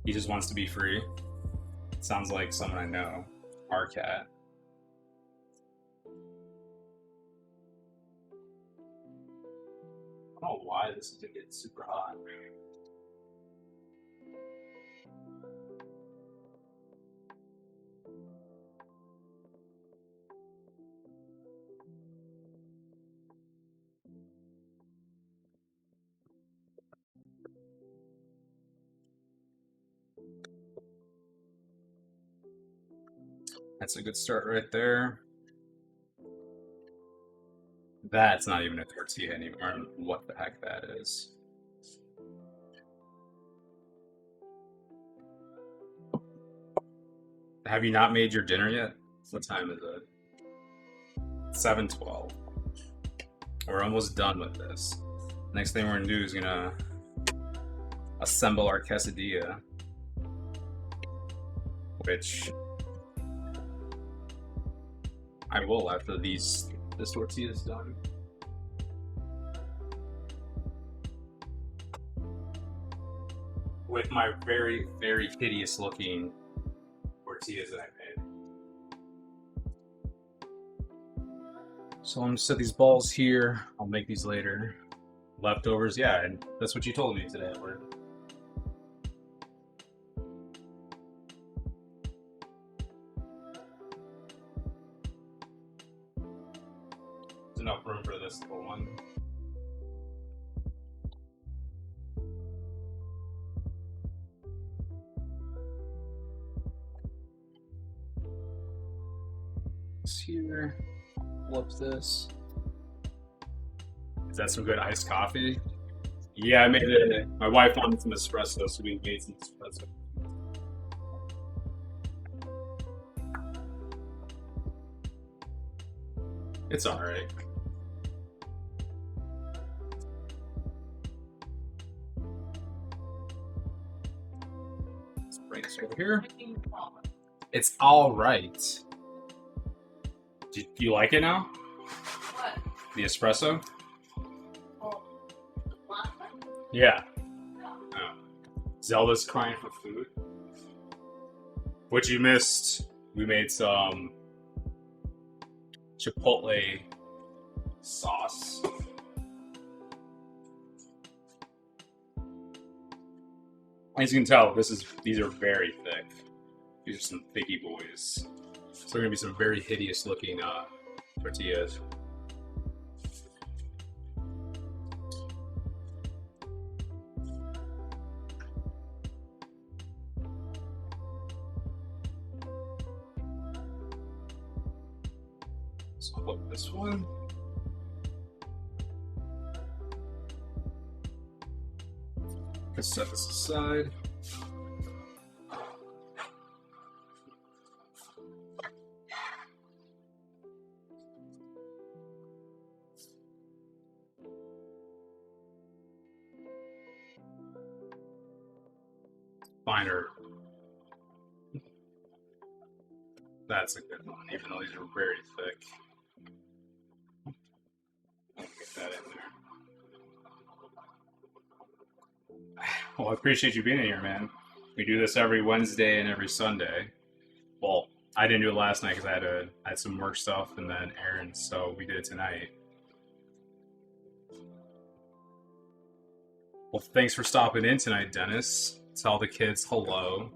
He just wants to be free. Sounds like someone I know. Our cat. I don't know why this is gonna get super hot. That's a good start right there. That's not even a tortilla anymore. I don't know what the heck that is. Have you not made your dinner yet? What time is it? 7:12. We're almost done with this. Next thing we're gonna do is gonna assemble our quesadilla, which I will after this tortilla is done. With my very, very hideous looking tortillas that I made. So I'm gonna set these balls here. I'll make these later. Leftovers, yeah, and that's what you told me today, Edward. There's enough room for this little one. This here. Flip this. Is that some good iced coffee? Yeah, I made it. My wife wanted some espresso, so we made some espresso. It's alright. Let's bring this over here. It's alright. Do you like it now? What? The espresso? Oh, Yeah. Oh. Zelda's crying for food. What you missed, we made some chipotle sauce. As you can tell, these are very thick. These are some thicky boys. So they're gonna be some very hideous looking tortillas. So I'll flip this one. Let's set this aside. Binder. That's a good one, even though these are very thick. Get that in there. Well, I appreciate you being in here, man. We do this every Wednesday and every Sunday. Well, I didn't do it last night because I had some work stuff and then errands, so we did it tonight. Well, thanks for stopping in tonight, Dennis. Tell the kids hello.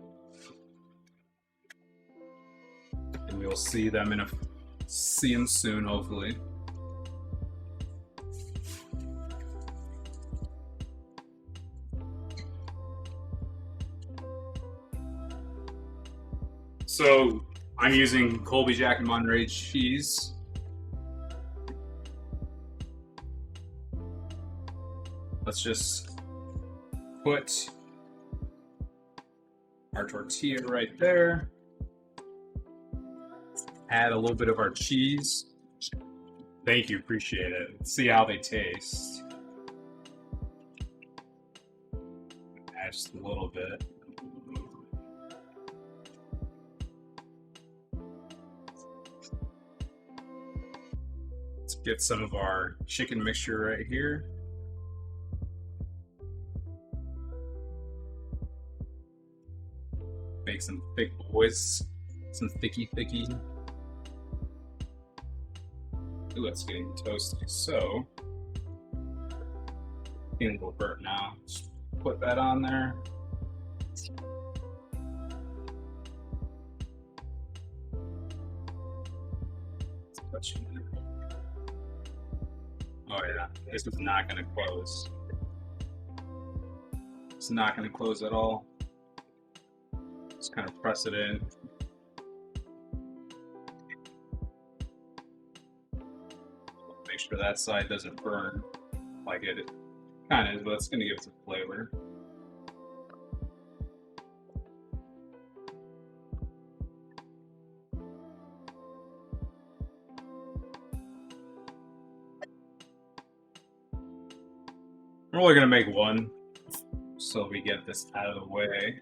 And we'll see them soon, hopefully. So I'm using Colby Jack and Monterey cheese. Let's just put our tortilla right there. Add a little bit of our cheese. Thank you, appreciate it. Let's see how they taste. Add just a little bit. Let's get some of our chicken mixture right here. Make some thick boys, some thicky. Ooh, that's getting toasty. So, getting a little burnt now. Just put that on there. Oh yeah, this is not going to close. It's not going to close at all. Just kind of press it in. Make sure that side doesn't burn like it kind of is, but it's going to give it some flavor. We're only going to make one, so we get this out of the way.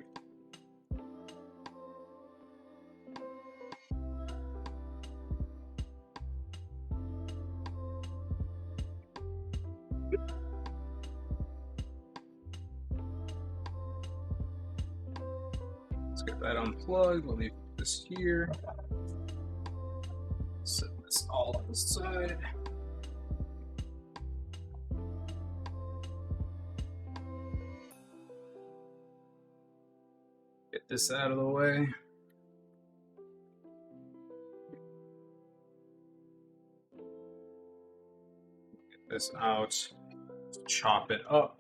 Let's get that unplugged. We'll leave this here. Set this all on the side. Get this out of the way. Get this out. Chop it up.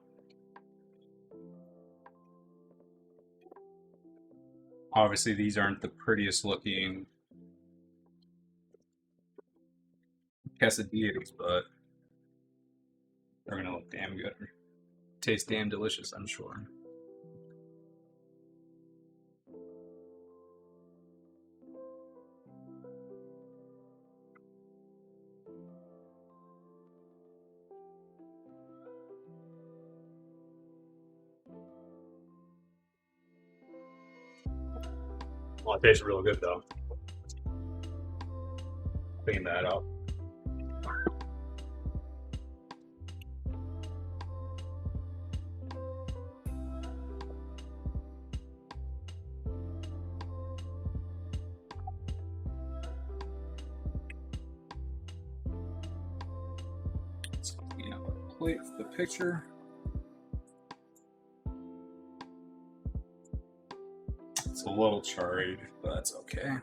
Obviously, these aren't the prettiest looking quesadillas, but they're gonna look damn good. Taste damn delicious, I'm sure. Well, it tastes real good though. Clean that up. Let's clean up our plate for the picture. It's a little charred, but that's okay.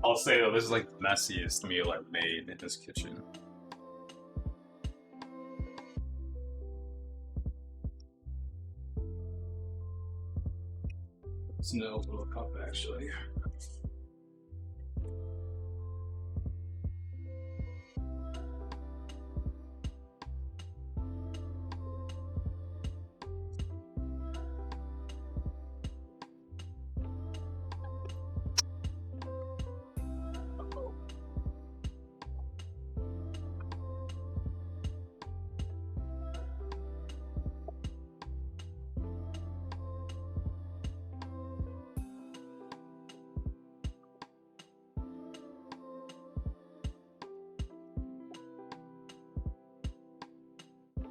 I'll say though, this is like the messiest meal I've made in this kitchen. It's no little cup actually.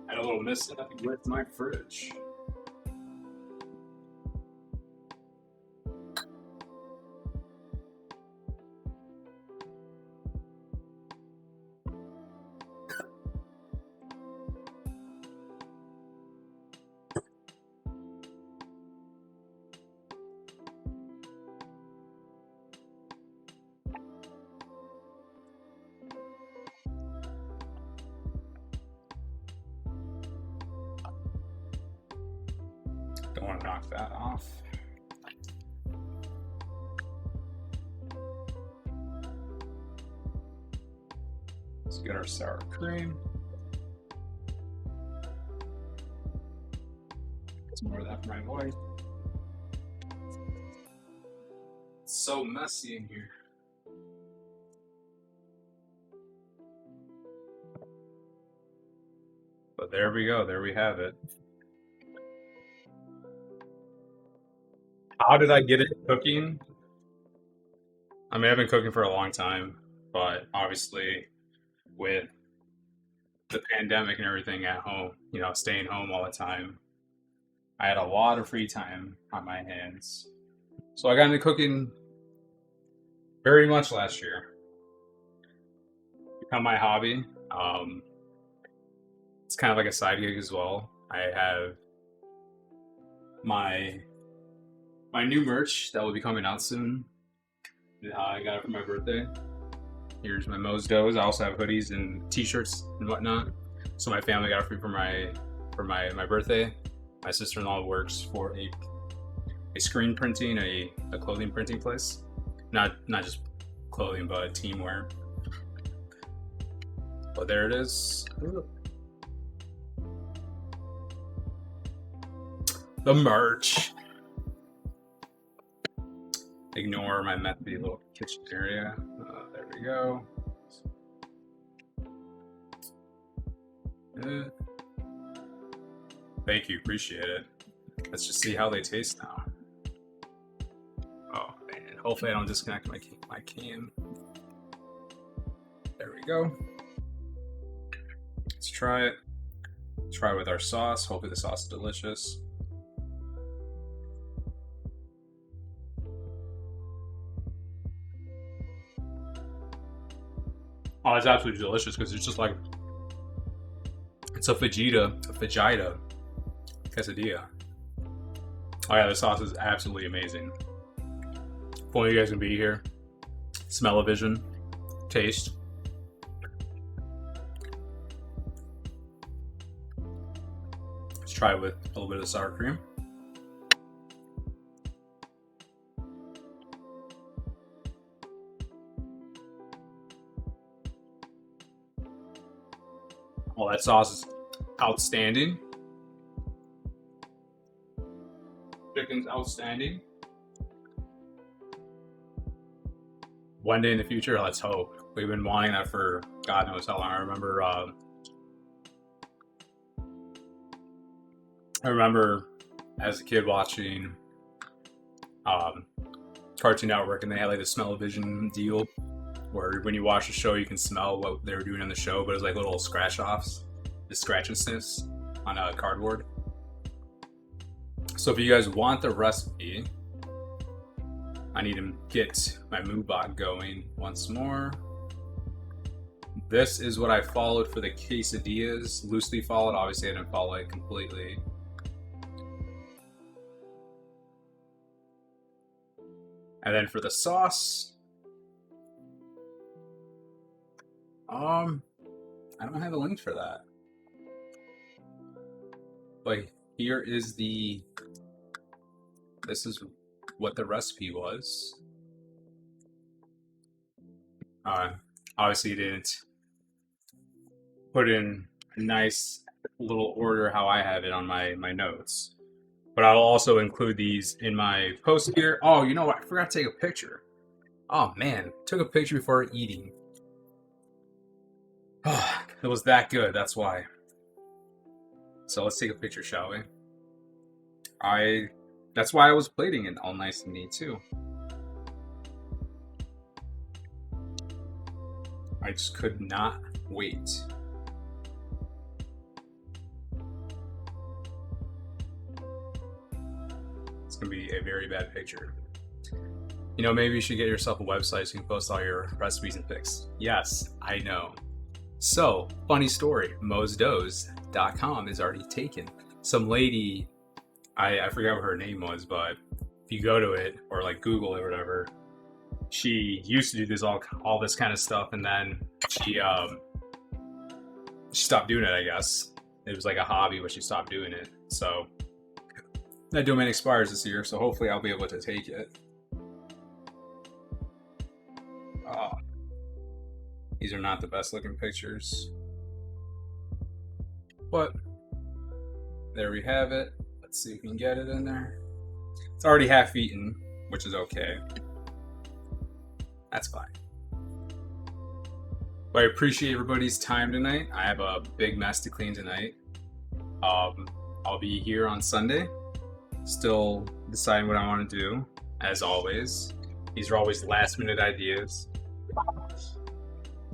Had a little mishap with my fridge. Don't want to knock that off. Let's get our sour cream. Get some more of that for my wife. It's so messy in here. But there we go. There we have it. How did I get into cooking? I mean, I've been cooking for a long time, but obviously with the pandemic and everything at home, staying home all the time, I had a lot of free time on my hands. So I got into cooking very much last year. Become my hobby. It's kind of like a side gig as well. I have my new merch that will be coming out soon. I got it for my birthday. Here's my Mos Doughs. I also have hoodies and t-shirts and whatnot. So my family got it for me for my birthday. My sister-in-law works for a screen printing, a clothing printing place. Not just clothing, but teamwear. But there it is. The merch. Ignore my messy little kitchen area. There we go. Thank you, appreciate it. Let's just see how they taste now. Oh man, hopefully I don't disconnect my cam. There we go. Let's try it. Try it with our sauce. Hopefully the sauce is delicious. Oh, it's absolutely delicious because it's just like it's a fajita quesadilla. Oh yeah, the sauce is absolutely amazing. If only you guys can be here. Smell-o-vision, taste. Let's try it with a little bit of sour cream. Well, that sauce is outstanding. Chicken's outstanding. One day in the future, let's hope. We've been wanting that for God knows how long. I remember as a kid watching Cartoon Network, and they had like the smell-o-vision deal where when you watch the show, you can smell what they were doing on the show, but it's like little scratch-offs, the scratch and sniffs on a cardboard. So if you guys want the recipe, I need to get my Moobot going once more. This is what I followed for the quesadillas. Loosely followed, obviously I didn't follow it completely. And then for the sauce, I don't have a link for that. But here is this is what the recipe was. Obviously didn't put in a nice little order how I have it on my notes. But I'll also include these in my post here. Oh, you know what? I forgot to take a picture. Oh man, took a picture before eating. Oh, it was that good, that's why. So let's take a picture, shall we? That's why I was plating it all nice and neat too. I just could not wait. It's gonna be a very bad picture. You know, maybe you should get yourself a website so you can post all your recipes and pics. Yes, I know. So, funny story, mosdoughs.com is already taken. Some lady, I forgot what her name was, but if you go to it or like Google it or whatever, she used to do this all this kind of stuff, and then she stopped doing it, I guess. It was like a hobby, but she stopped doing it. So that domain expires this year, so hopefully I'll be able to take it. These are not the best looking pictures, but there we have it. Let's see if we can get it in there. It's already half eaten, which is okay. That's fine. But I appreciate everybody's time tonight. I have a big mess to clean tonight. I'll be here on Sunday, still deciding what I want to do, as always. These are always last minute ideas.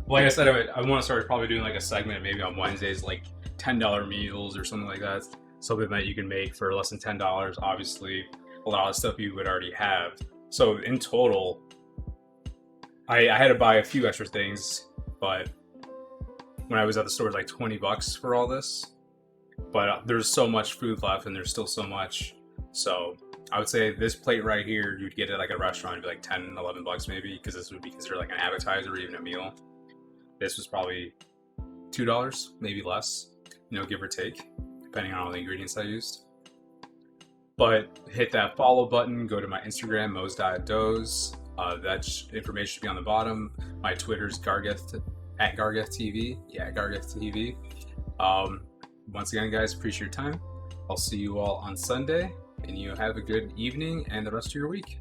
Like I said, I want to start probably doing like a segment maybe on Wednesdays, like $10 meals or something like that. Something that you can make for less than $10. Obviously, a lot of stuff you would already have. So in total, I had to buy a few extra things, but when I was at the store, it was like $20 for all this. But there's so much food left, and there's still so much. So I would say this plate right here, you'd get it like a restaurant, it'd be like $10, $11 maybe, because this would be considered like an appetizer or even a meal. This was probably $2, maybe less, you know, give or take, depending on all the ingredients I used. But hit that follow button, go to my Instagram, Mos Doughs. That information should be on the bottom. My Twitter's Gargeth, at Gargeth TV. Yeah, Gargeth TV. Once again, guys, appreciate your time. I'll see you all on Sunday, and you have a good evening and the rest of your week.